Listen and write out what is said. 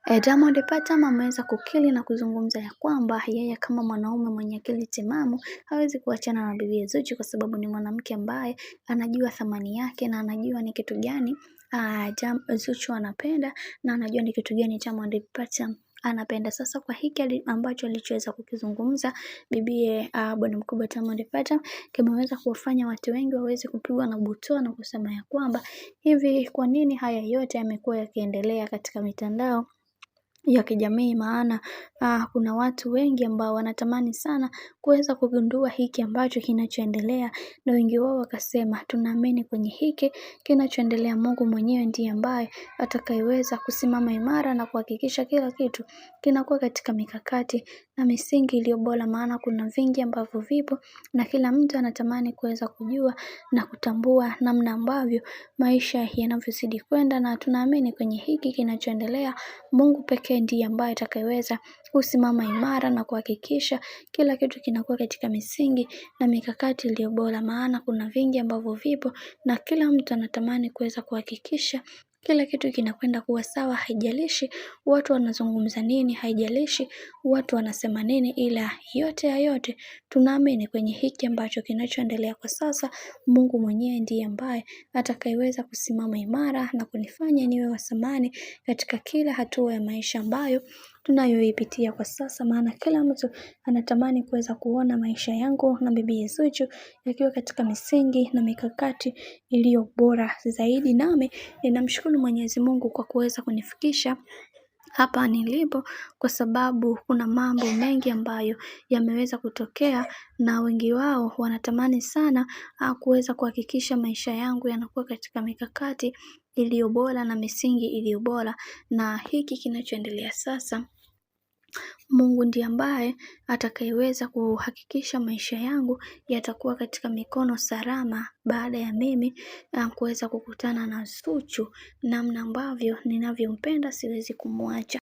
Diamond Platnumz ameweza kukiri na kuzungumza ya kwamba yeye kama mwanaume mwenye akili timamu hawezi kuachana na bibi Zuchu kwa sababu ni mwanamke ambaye anajua thamani yake na anajua ni kitu gani Zuchu anapenda na anajua ni kitu gani Diamond Platnumz anapenda. Sasa kwa hiki ambacho alichoweza kukizungumza bibie bwana mkubwa Diamond Platnumz kimeweza kuwafanya watu wengi waweze kupigwa na butwaa na kusema ya kwamba hivi kwa nini haya yote yamekuwa yakiendelea katika mitandao ya kijamii, maana kuna watu wengi ambao wanatamani sana kuweza kugundua hiki ambacho kinachoendelea, na wengi wao wakasema tunaamini kwenye hiki kinachoendelea. Mungu mwenyewe ndiye ambaye atakayeweza kusimama imara na kuhakikisha kila kitu kinakuwa katika mikakati na misingi iliyo bora, maana kuna vingi ambavyo vipo na kila mtu anatamani kuweza kujua na kutambua namna ambavyo maisha yanavyozidi kwenda, na tunaamini kwenye hiki kinachoendelea Mungu pekee ndiye ambaye atakayeweza kusimama imara na kuhakikisha kila kitu kinakuwa katika misingi na mikakati iliyo bora, maana kuna vingi ambavyo vipo na kila mtu anatamani kuweza kuhakikisha kila kitu kinakwenda kuwa sawa. Haijalishi watu wanazungumza nini, haijalishi watu wanasema nini, ila yote ya yote tunaamini kwenye hiki ambacho kinachoendelea kwa sasa Mungu mwenyewe ndiye ambaye atakayeweza kusimama imara na kunifanya niwe wa thamani katika kila hatua ya maisha ambayo tunayoipitia kwa sasa, maana kila mtu anatamani kuweza kuona maisha yangu na bibi Zuchu yakiwa katika misingi na mikakati iliyo bora zaidi. Nami ninamshukuru Mwenyezi Mungu kwa kuweza kunifikisha hapa nilipo, kwa sababu kuna mambo mengi ambayo yameweza kutokea na wengi wao wanatamani sana kuweza kuhakikisha maisha yangu yanakuwa katika mikakati iliyo bora na misingi iliyo bora, na hiki kinachoendelea sasa Mungu ndiye ambaye atakayeweza kuhakikisha maisha yangu yatakuwa katika mikono salama baada ya mimi kuweza kukutana na Zuchu. Namna ambavyo ninavyompenda siwezi kumwacha.